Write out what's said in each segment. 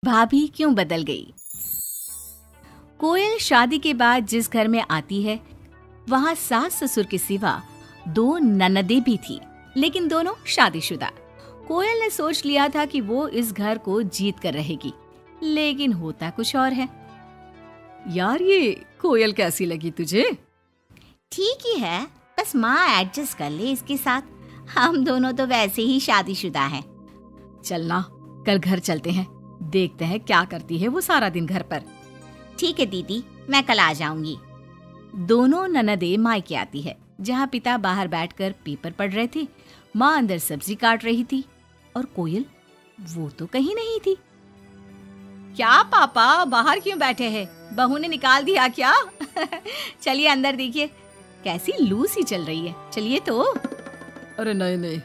भाभी क्यों बदल गई। कोयल शादी के बाद जिस घर में आती है वहाँ सास ससुर के सिवा 2 ननदें भी थी, लेकिन दोनों शादीशुदा। कोयल ने सोच लिया था कि वो इस घर को जीत कर रहेगी, लेकिन होता कुछ और है। यार ये कोयल कैसी लगी तुझे? ठीक ही है, बस माँ एडजस्ट कर ले इसके साथ। हम दोनों तो वैसे ही शादीशुदा हैं। चलना कल घर चलते हैं, देखते हैं क्या करती है वो सारा दिन घर पर। ठीक है दीदी, मैं कल आ जाऊंगी। दोनों ननदें मायके आती है, जहाँ पिता बाहर बैठकर पेपर पढ़ रहे थे, माँ अंदर सब्जी काट रही थी और कोयल वो तो कहीं नहीं थी। क्या पापा बाहर क्यों बैठे हैं? बहू ने निकाल दिया क्या? चलिए अंदर देखिए, कैसी लू सी चल रही है। चलिए तो। अरे नहीं नहीं,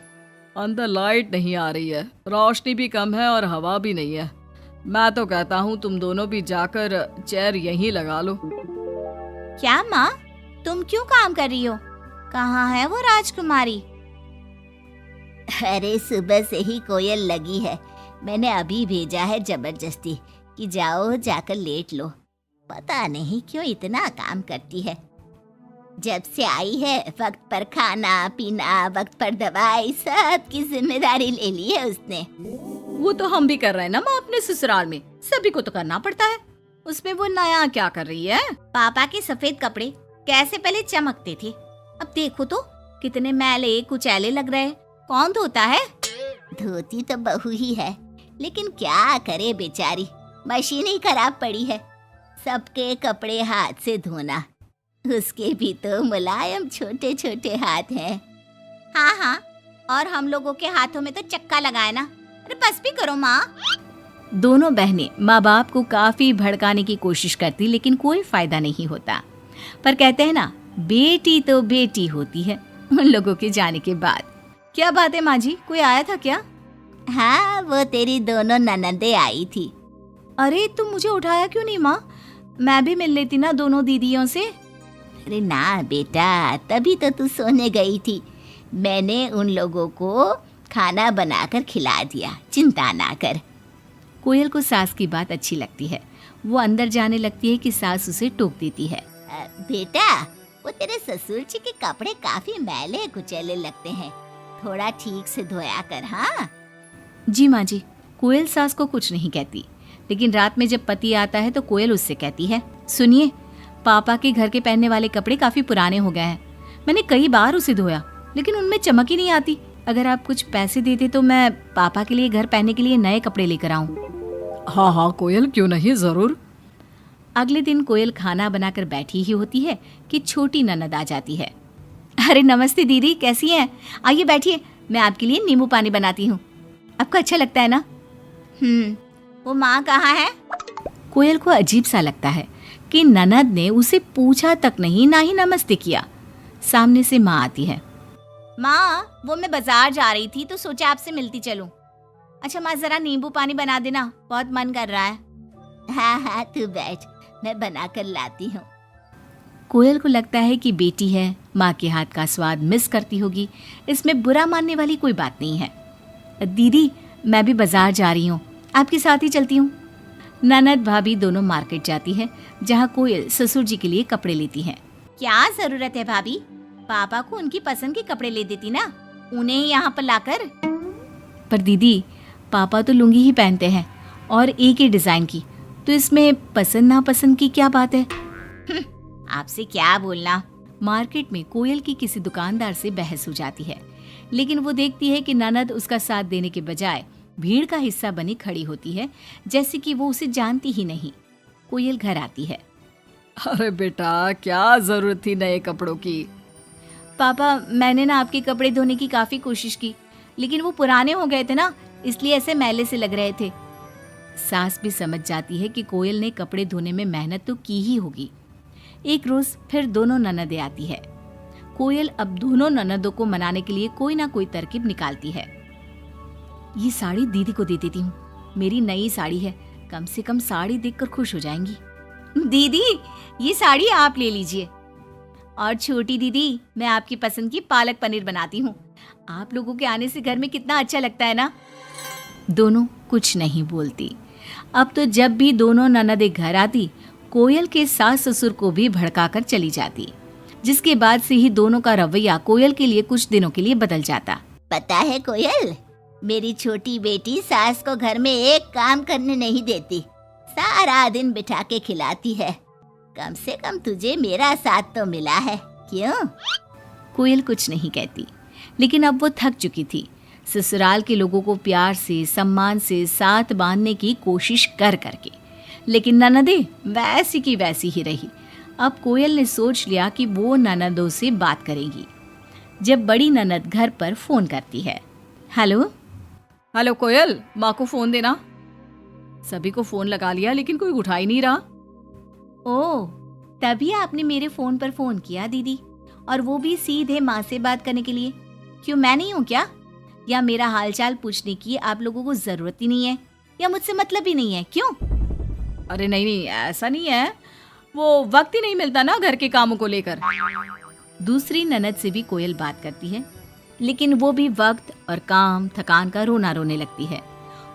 अंदर लाइट नहीं आ रही है, रोशनी भी कम है और हवा भी नहीं है। मैं तो कहता हूँ तुम दोनों भी जाकर चेयर यहीं लगा लो। क्या माँ, तुम क्यों काम कर रही हो? कहाँ है वो राजकुमारी? अरे सुबह से ही कोयल लगी है, मैंने अभी भेजा है जबरदस्ती कि जाओ जाकर लेट लो। पता नहीं क्यों इतना काम करती है। जब से आई है वक्त पर खाना पीना, वक्त पर दवाई, सब की जिम्मेदारी ले ली है उसने। वो तो हम भी कर रहे हैं ना माँ, अपने ससुराल में सभी को तो करना पड़ता है। उसमें वो नया क्या कर रही है? पापा के सफेद कपड़े कैसे पहले चमकते थे, अब देखो तो कितने मैले कुचैले लग रहे। कौन धोता है? धोती तो बहू ही है, लेकिन क्या करे बेचारी, मशीन ही खराब पड़ी है। सबके कपड़े हाथ से धोना, उसके भी तो मुलायम छोटे छोटे हाथ हैं। हाँ, और हम लोगों के हाथों में तो चक्का लगाए ना। अरे बस भी करो माँ। दोनों बहनें माँ बाप को काफी भड़काने की कोशिश करती, लेकिन कोई फायदा नहीं होता। पर कहते हैं ना, बेटी तो बेटी होती है उन लोगों के जाने के बाद। क्या बात है माँ जी, कोई आया था क्या? हाँ, वो तेरी दोनों ननदें आई थी। अरे तुम मुझे उठाया क्यों नहीं माँ? मैं भी मिल लेती ना दोनों दीदियों से। अरे ना बेटा, तभी तो तू सोने गई थी। मैंने उन लोगों को खाना बनाकर खिला दिया, चिंता ना कर। कोयल को सास की बात अच्छी लगती है। वो अंदर जाने लगती है कि सास उसे टोक देती है। बेटा, वो तेरे ससुर जी के कपड़े काफी मैले कुचैले लगते हैं, थोड़ा ठीक से धोया कर। हाँ जी माँ जी। कोयल सास को कुछ नहीं कहती, लेकिन रात में जब पति आता है तो कोयल उससे कहती है, सुनिए, पापा के घर के पहनने वाले कपड़े काफी पुराने हो गए हैं। मैंने कई बार उसे धोया, लेकिन उनमें चमक ही नहीं आती। अगर आप कुछ पैसे देते तो मैं पापा के लिए घर पहनने के लिए नए कपड़े लेकर आऊं। हाँ कोयल, क्यों नहीं, जरूर। अगले दिन कोयल खाना बनाकर बैठी ही होती है कि छोटी ननद आ जाती है। अरे नमस्ते दीदी, कैसी हैं? आइए बैठिए, मैं आपके लिए नींबू पानी बनाती हूँ। आपको अच्छा लगता है ना? वो माँ कहाँ है? कोयल को अजीब सा लगता है कि ननद ने उसे पूछा तक नहीं, ना ही नमस्ते किया। सामने से माँ आती है। माँ, वो मैं बाजार जा रही थी तो सोचा आपसे मिलती चलूं। अच्छा माँ, जरा नींबू पानी बना देना, बहुत मन कर रहा है। हाँ, तू बैठ, मैं बना कर लाती हूँ। कोयल को लगता है कि बेटी है, माँ के हाथ का स्वाद मिस करती होगी। इसमें बुरा मानने वाली कोई बात नहीं है। दीदी, मैं भी बाजार जा रही हूँ, आपके साथ ही चलती हूँ। ननद भाभी दोनों मार्केट जाती है, जहाँ कोयल ससुर जी के लिए कपड़े लेती है। क्या जरूरत है भाभी, पापा को उनकी पसंद के कपड़े ले देती ना, उन्हें यहाँ पर लाकर। पर दीदी, पापा तो लुंगी ही पहनते हैं और एक ही डिजाइन की, तो इसमें पसंद नापसंद की क्या बात है? आपसे क्या बोलना। मार्केट में कोयल की किसी दुकानदार से बहस हो जाती है, लेकिन वो देखती है कि ननद उसका साथ देने के बजाय भीड़ का हिस्सा बनी खड़ी होती है, जैसे कि वो उसे जानती ही नहीं। कोयल घर आती है। अरे बेटा, क्या जरूरत थी नए कपड़ों की? पापा, मैंने ना आपके कपड़े धोने की काफी कोशिश की, लेकिन वो पुराने हो गए थे ना, इसलिए ऐसे मैले से लग रहे थे। सास भी समझ जाती है कि कोयल ने कपड़े धोने में मेहनत तो की ही होगी। एक रोज फिर दोनों ननदें आती है। कोयल अब दोनों ननदों को मनाने के लिए कोई ना कोई तरकीब निकालती है। ये साड़ी दीदी को दे देती हूँ, मेरी नई साड़ी है, कम से कम साड़ी देखकर खुश हो जाएंगी। दीदी, ये साड़ी आप ले लीजिए। और छोटी दीदी, मैं आपकी पसंद की पालक पनीर बनाती हूँ, आप लोगों के आने से घर में कितना अच्छा लगता है ना। दोनों कुछ नहीं बोलती। अब तो जब भी दोनों ननदें घर आती, कोयल के सास ससुर को भी भड़काकर चली जाती, जिसके बाद से ही दोनों का रवैया कोयल के लिए कुछ दिनों के लिए बदल जाता। पता है कोयल, मेरी छोटी बेटी सास को घर में एक काम करने नहीं देती, सारा दिन बिठा के खिलाती है। कम से कम तुझे मेरा साथ तो मिला है, क्यों? कोयल कुछ नहीं कहती, लेकिन अब वो थक चुकी थी। ससुराल के लोगों को प्यार से, सम्मान से साथ बांधने की कोशिश कर करके, लेकिन ननदें वैसी की वैसी ही रही। अब कोयल ने सोच लिया कि वो ननदों से बात करेगी। जब बड़ी ननद घर पर फोन करती है, हेलो हेलो कोयल, माँ को फोन देना। सभी को फोन लगा लिया लेकिन कोई उठा ही नहीं रहा। ओह, तभी आपने मेरे फोन पर फोन किया दीदी, और वो भी सीधे माँ से बात करने के लिए। क्यों, मैं नहीं हूँ क्या? या मेरा हालचाल पूछने की आप लोगों को जरूरत ही नहीं है, या मुझसे मतलब ही नहीं है? क्यों? अरे नहीं नहीं, ऐसा नहीं है, वो वक्त ही नहीं मिलता ना घर के कामों को लेकर। दूसरी ननद से भी कोयल बात करती है, लेकिन वो भी वक्त और काम थकान का रोना रोने लगती है।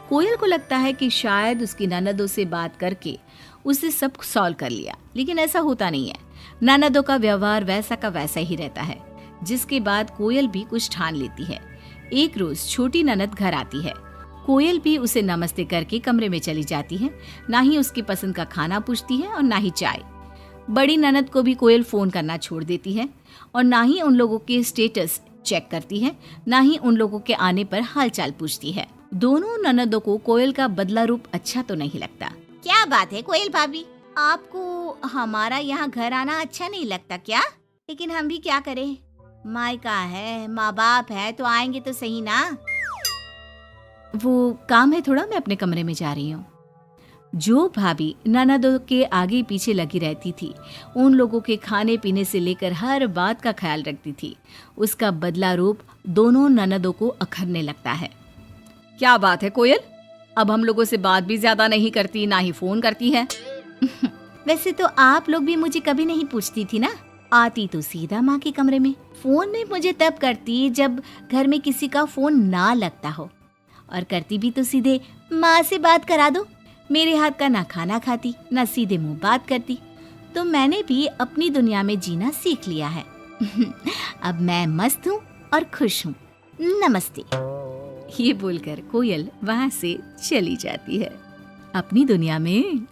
कोयल को लगता है कि शायद उसकी ननदों से बात करके उसे सब सॉल्व कर लिया, लेकिन ऐसा होता नहीं है। ननदों का व्यवहार वैसा का वैसा ही रहता है। जिसके बाद कोयल भी कुछ ठान लेती है। एक रोज छोटी ननद घर आती है। कोयल भी उसे नमस्ते करके कमरे में चली जाती है। ना ही उसकी पसंद का खाना पूछती है और ना ही चाय। बड़ी ननद को भी कोयल फोन करना छोड़ देती है, और ना ही उन लोगों के स्टेटस चेक करती है, ना ही उन लोगों के आने पर हालचाल पूछती है। दोनों ननदों को कोयल का बदला रूप अच्छा तो नहीं लगता। क्या बात है कोयल भाभी, आपको हमारा यहाँ घर आना अच्छा नहीं लगता क्या? लेकिन हम भी क्या करें, मायका है, माँ बाप है, तो आएंगे तो सही ना। वो काम है थोड़ा, मैं अपने कमरे में जा रही हूँ। जो भाभी ननदों के आगे पीछे लगी रहती थी, उन लोगों के खाने पीने से लेकर हर बात का ख्याल रखती थी, उसका बदला रूप दोनों ननदों को अखरने लगता है। क्या बात है कोयल, अब हम लोगों से बात भी ज्यादा नहीं करती, ना ही फोन करती है। वैसे तो आप लोग भी मुझे कभी नहीं पूछती थी ना, आती तो सीधा माँ के कमरे में। फोन में मुझे तब करती जब घर में किसी का फोन ना लगता हो, और करती भी तो सीधे माँ से बात करा दो। मेरे हाथ का ना खाना खाती, ना सीधे मुंह बात करती। तो मैंने भी अपनी दुनिया में जीना सीख लिया है। अब मैं मस्त हूँ और खुश हूँ। नमस्ते। ये बोलकर कोयल वहां से चली जाती है अपनी दुनिया में।